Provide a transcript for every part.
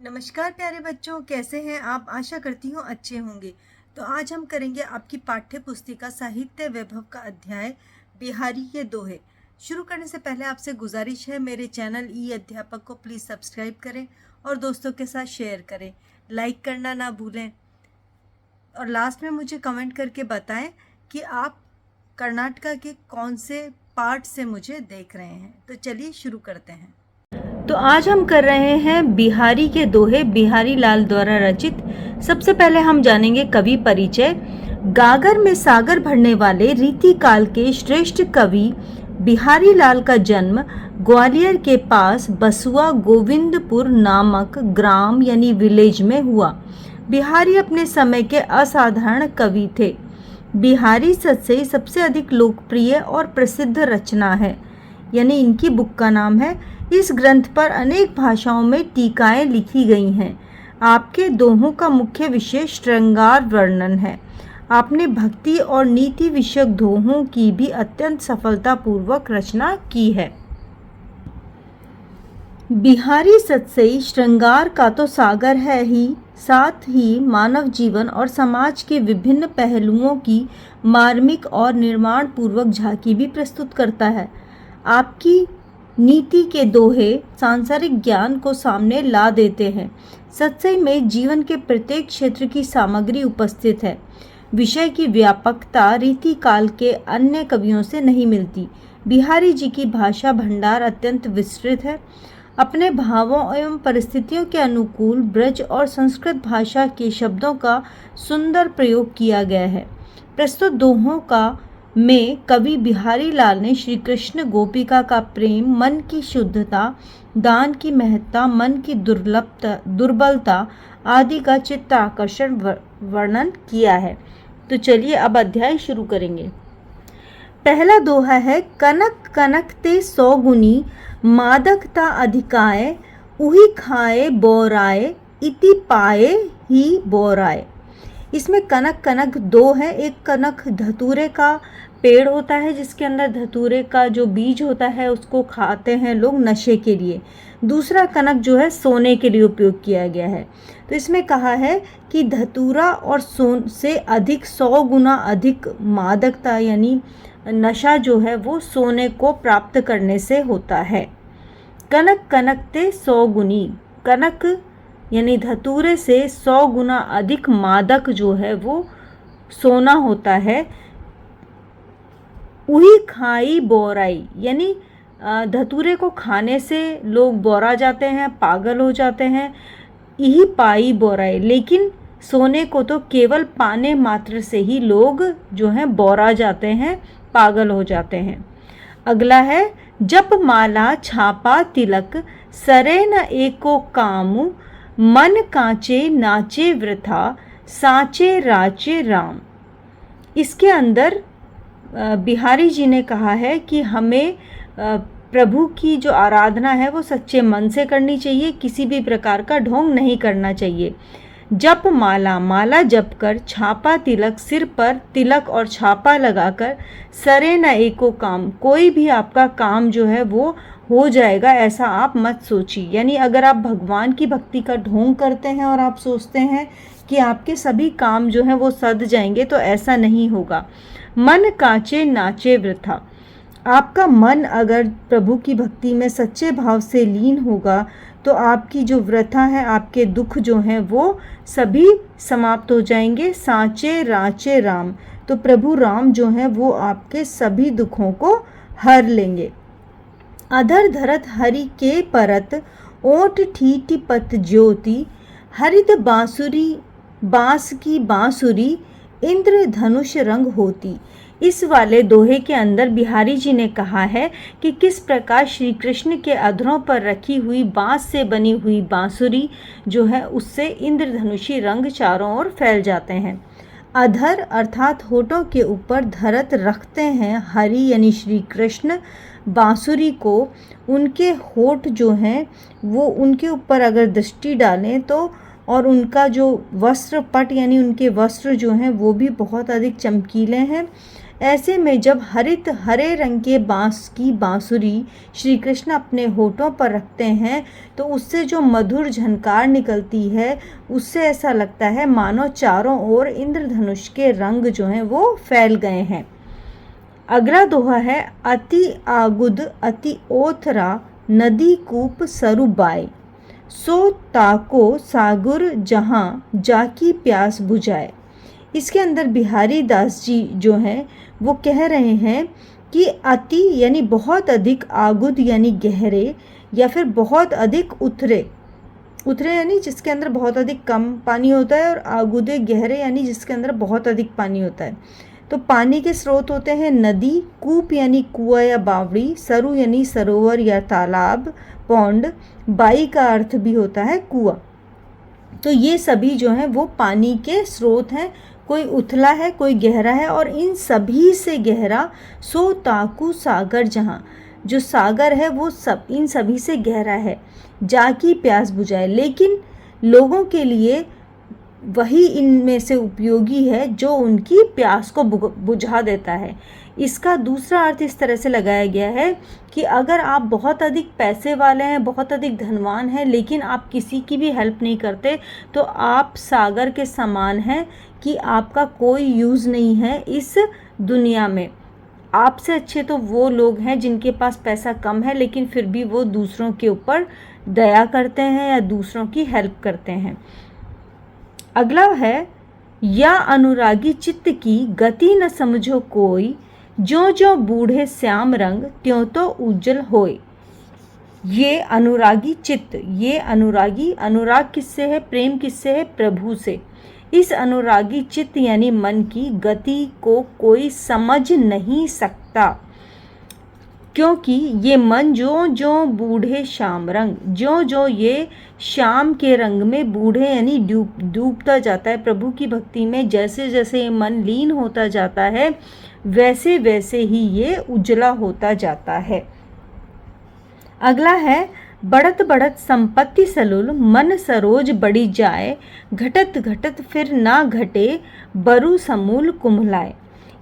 नमस्कार प्यारे बच्चों, कैसे हैं आप। आशा करती हूँ अच्छे होंगे। तो आज हम करेंगे आपकी पाठ्य पुस्तिका साहित्य वैभव का अध्याय बिहारी के दोहे। शुरू करने से पहले आपसे गुजारिश है, मेरे चैनल ई अध्यापक को प्लीज़ सब्सक्राइब करें और दोस्तों के साथ शेयर करें, लाइक करना ना भूलें। और लास्ट में मुझे कमेंट करके बताएं कि आप कर्नाटका के कौन से पार्ट से मुझे देख रहे हैं। तो चलिए शुरू करते हैं। तो आज हम कर रहे हैं बिहारी के दोहे, बिहारी लाल द्वारा रचित। सबसे पहले हम जानेंगे कवि परिचय। गागर में सागर भरने वाले रीति काल के श्रेष्ठ कवि बिहारी लाल का जन्म ग्वालियर के पास बसुआ गोविंदपुर नामक ग्राम यानी विलेज में हुआ। बिहारी अपने समय के असाधारण कवि थे। बिहारी सतसई सबसे अधिक लोकप्रिय और प्रसिद्ध रचना है, यानी इनकी बुक का नाम है। इस ग्रंथ पर अनेक भाषाओं में टीकाएं लिखी गई हैं। आपके दोहों का मुख्य विषय श्रृंगार वर्णन है। आपने भक्ति और नीति विषयक दोहों की भी अत्यंत सफलतापूर्वक रचना की है। बिहारी सतसई श्रृंगार का तो सागर है ही, साथ ही मानव जीवन और समाज के विभिन्न पहलुओं की मार्मिक और निर्माण पूर्वक झांकी भी प्रस्तुत करता है। आपकी नीति के दोहे सांसारिक ज्ञान को सामने ला देते हैं। सतसई में जीवन के प्रत्येक क्षेत्र की सामग्री उपस्थित है। विषय की व्यापकता रीति काल के अन्य कवियों से नहीं मिलती। बिहारी जी की भाषा भंडार अत्यंत विस्तृत है। अपने भावों एवं परिस्थितियों के अनुकूल ब्रज और संस्कृत भाषा के शब्दों का सुंदर प्रयोग किया गया है। प्रस्तुत दोहों में कवि बिहारी लाल ने श्री कृष्ण गोपिका का प्रेम, मन की शुद्धता, दान की महत्ता, मन की दुर्बलता आदि का चित्त आकर्षण वर्णन किया है। तो चलिए अब अध्याय शुरू करेंगे। पहला दोहा है, कनक कनक ते 100 गुनी, मादकता अधिकाए, उही खाए बोराए, इति पाए ही बोराए। इसमें कनक कनक दो है। एक कनक धतूरे का पेड़ होता है, जिसके अंदर धतूरे का जो बीज होता है उसको खाते हैं लोग नशे के लिए। दूसरा कनक जो है सोने के लिए उपयोग किया गया है। तो इसमें कहा है कि धतूरा और सोन से अधिक 100 गुना अधिक मादकता यानी नशा जो है वो सोने को प्राप्त करने से होता है। कनक कनक ते 100 गुनी, कनक यानी धतूरे से 100 गुना अधिक मादक जो है वो सोना होता है। उही खाई बोराई, यानी धतूरे को खाने से लोग बोरा जाते हैं, पागल हो जाते हैं। यही पाई बोराई, लेकिन सोने को तो केवल पाने मात्र से ही लोग जो हैं बोरा जाते हैं, पागल हो जाते हैं। अगला है, जप माला छापा तिलक, सरे न एको कामु, मन कांचे नाचे वृथा, साचे राचे राम। इसके अंदर बिहारी जी ने कहा है कि हमें प्रभु की जो आराधना है वो सच्चे मन से करनी चाहिए, किसी भी प्रकार का ढोंग नहीं करना चाहिए। जप माला, माला जप कर, छापा तिलक, सिर पर तिलक और छापा लगाकर, सरे न एको काम, कोई भी आपका काम जो है वो हो जाएगा ऐसा आप मत सोचिए। यानी अगर आप भगवान की भक्ति का ढोंग करते हैं और आप सोचते हैं कि आपके सभी काम जो हैं वो सध जाएंगे, तो ऐसा नहीं होगा। मन कांचे नाचे वृथा, आपका मन अगर प्रभु की भक्ति में सच्चे भाव से लीन होगा तो आपकी जो वृथा है, आपके दुख जो हैं वो सभी समाप्त हो जाएंगे। सांचे राचे राम, तो प्रभु राम जो हैं वो आपके सभी दुखों को हर लेंगे। अधर धरत हरि के परत, ओठ ठीठ पत ज्योति, हरित बांसुरी बांस की बांसुरी, इंद्र धनुष रंग होती। इस वाले दोहे के अंदर बिहारी जी ने कहा है कि किस प्रकार श्री कृष्ण के अधरों पर रखी हुई बांस से बनी हुई बांसुरी जो है उससे इंद्रधनुषी रंग चारों ओर फैल जाते हैं। अधर अर्थात होठों के ऊपर धरत रखते हैं हरि यानी श्री कृष्ण बांसुरी को। उनके होठ जो हैं वो उनके ऊपर अगर दृष्टि डालें तो, और उनका जो वस्त्र पट यानी उनके वस्त्र जो हैं वो भी बहुत अधिक चमकीले हैं। ऐसे में जब हरे रंग के बांस की बांसुरी श्री कृष्ण अपने होठों पर रखते हैं तो उससे जो मधुर झनकार निकलती है, उससे ऐसा लगता है मानो चारों ओर इंद्रधनुष के रंग जो हैं वो फैल गए हैं। अगला दोहा है, अति आगुद अति ओथरा नदी कूप सरुबाई, सो ताको सागर जहाँ जाकी प्यास बुझाए। इसके अंदर बिहारी दास जी जो हैं वो कह रहे हैं कि अति यानी बहुत अधिक, आगुद यानी गहरे, या फिर बहुत अधिक उथरे यानी जिसके अंदर बहुत अधिक कम पानी होता है, और आगुदे गहरे यानी जिसके अंदर बहुत अधिक पानी होता है। तो पानी के स्रोत होते हैं नदी, कूप यानी कुआं या बावड़ी, सरु यानी सरोवर या तालाब, पौंड, बाई का अर्थ भी होता है कुआं। तो ये सभी जो हैं वो पानी के स्रोत हैं, कोई उथला है कोई गहरा है, और इन सभी से गहरा सो ताकू सागर जहाँ, जो सागर है वो सब इन सभी से गहरा है, जाकी प्यास बुझाए। लेकिन लोगों के लिए वही इनमें से उपयोगी है जो उनकी प्यास को बुझा देता है। इसका दूसरा अर्थ इस तरह से लगाया गया है कि अगर आप बहुत अधिक पैसे वाले हैं, बहुत अधिक धनवान हैं, लेकिन आप किसी की भी हेल्प नहीं करते, तो आप सागर के समान हैं कि आपका कोई यूज़ नहीं है इस दुनिया में। आपसे अच्छे तो वो लोग हैं जिनके पास पैसा कम है, लेकिन फिर भी वो दूसरों के ऊपर दया करते हैं या दूसरों की हेल्प करते हैं। अगला है, या अनुरागी चित्त की गति न समझो कोई, जो जो बूढ़े श्याम रंग त्यों तो उज्जवल होए। ये अनुरागी चित्त, ये अनुराग किससे है? प्रेम किससे है? प्रभु से। इस अनुरागी चित्त यानी मन की गति को कोई समझ नहीं सकता, क्योंकि ये मन जो जो बूढ़े श्याम रंग, जो जो ये श्याम के रंग में, बूढ़े यानी डूबता जाता है प्रभु की भक्ति में, जैसे जैसे ये मन लीन होता जाता है वैसे वैसे ही ये उजला होता जाता है। अगला है, बढ़त बढ़त संपत्ति सलुल मन सरोज बढ़ी जाए, घटत घटत फिर ना घटे बरु समूल कुम्हलाए।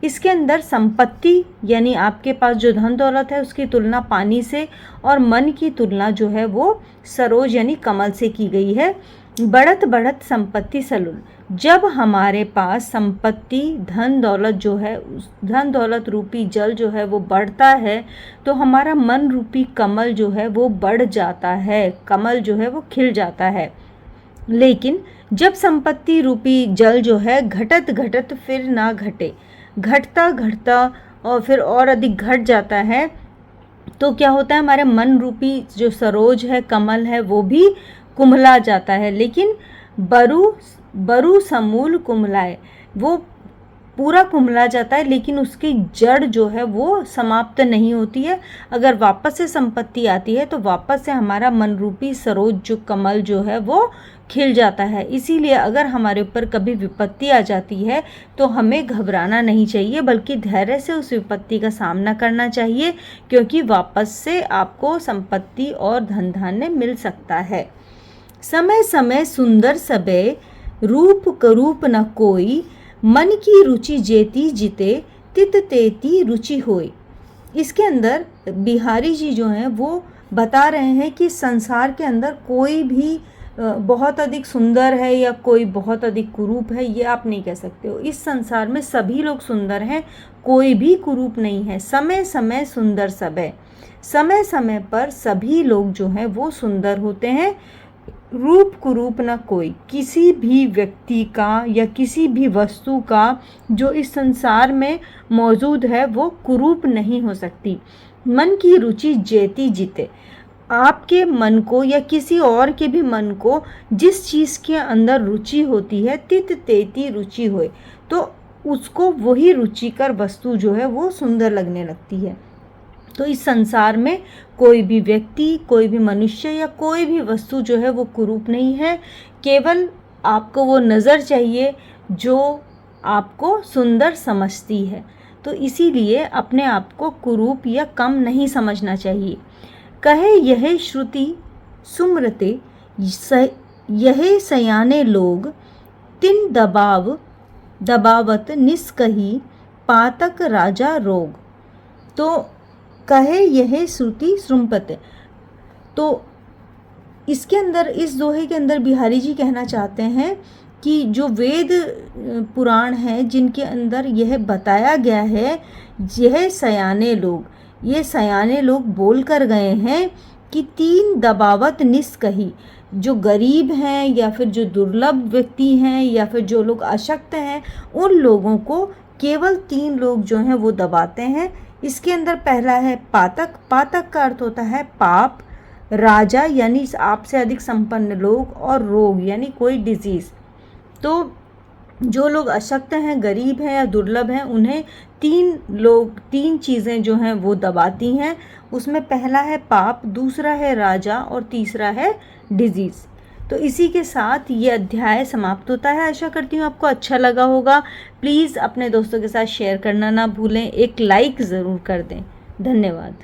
इसके अंदर संपत्ति यानी आपके पास जो धन दौलत है उसकी तुलना पानी से, और मन की तुलना जो है वो सरोज यानी कमल से की गई है। बढ़त बढ़त संपत्ति सलुल, जब हमारे पास संपत्ति धन दौलत जो है, उस धन दौलत रूपी जल जो है वो बढ़ता है, तो हमारा मन रूपी कमल जो है वो बढ़ जाता है, कमल जो है वो खिल जाता है। लेकिन जब संपत्ति रूपी जल जो है घटत घटत फिर ना घटे, घटता घटता और फिर और अधिक घट जाता है, तो क्या होता है, हमारे मन रूपी जो सरोज है, कमल है, वो भी कुम्हला जाता है। लेकिन बरु समूल कुम्हलाए, वो पूरा कुम्हला जाता है, लेकिन उसकी जड़ जो है वो समाप्त नहीं होती है। अगर वापस से संपत्ति आती है तो वापस से हमारा मन रूपी सरोज जो कमल जो है वो खिल जाता है। इसीलिए अगर हमारे ऊपर कभी विपत्ति आ जाती है तो हमें घबराना नहीं चाहिए, बल्कि धैर्य से उस विपत्ति का सामना करना चाहिए, क्योंकि वापस से आपको संपत्ति और धन धान्य मिल सकता है। समय समय सुंदर सबे, रूप करूप न कोई, मन की रुचि जेती जिते, तित तेती रुचि होई। इसके अंदर बिहारी जी जो हैं वो बता रहे हैं कि संसार के अंदर कोई भी बहुत अधिक सुंदर है या कोई बहुत अधिक कुरूप है, ये आप नहीं कह सकते हो। इस संसार में सभी लोग सुंदर हैं, कोई भी कुरूप नहीं है। समय समय सुंदर सबे, समय समय पर सभी लोग जो हैं वो सुंदर होते हैं। रूप कुरूप न कोई, किसी भी व्यक्ति का या किसी भी वस्तु का जो इस संसार में मौजूद है वो कुरूप नहीं हो सकती। मन की रुचि जेती जीते, आपके मन को या किसी और के भी मन को जिस चीज़ के अंदर रुचि होती है, तित तेती रुचि होए, तो उसको वही रुचिकर वस्तु जो है वो सुंदर लगने लगती है। तो इस संसार में कोई भी व्यक्ति, कोई भी मनुष्य या कोई भी वस्तु जो है वो कुरूप नहीं है। केवल आपको वो नज़र चाहिए जो आपको सुंदर समझती है। तो इसीलिए अपने आप को कुरूप या कम नहीं समझना चाहिए। कहे यह श्रुति सुमृते, यह सयाने लोग, तिन दबावत निस्कही, पातक राजा रोग। तो कहे यह श्रुति श्रुम्पते। तो इसके अंदर, इस दोहे के अंदर बिहारी जी कहना चाहते हैं कि जो वेद पुराण है जिनके अंदर यह बताया गया है, ये सयाने लोग बोल कर गए हैं कि 3 दबावत निष्कही। जो गरीब हैं या फिर जो दुर्लभ व्यक्ति हैं या फिर जो लोग अशक्त हैं, उन लोगों को केवल 3 लोग जो हैं वो दबाते हैं। इसके अंदर पहला है पातक। पातक का अर्थ होता है पाप, राजा यानी आपसे अधिक संपन्न लोग, और रोग यानी कोई डिजीज़। तो जो लोग अशक्त हैं, गरीब हैं या दुर्लभ हैं, उन्हें 3 चीज़ें जो हैं वो दबाती हैं। उसमें पहला है पाप, दूसरा है राजा और तीसरा है डिजीज़। तो इसी के साथ ये अध्याय समाप्त होता है। आशा करती हूँ आपको अच्छा लगा होगा। प्लीज़ अपने दोस्तों के साथ शेयर करना ना भूलें, एक लाइक ज़रूर कर दें। धन्यवाद।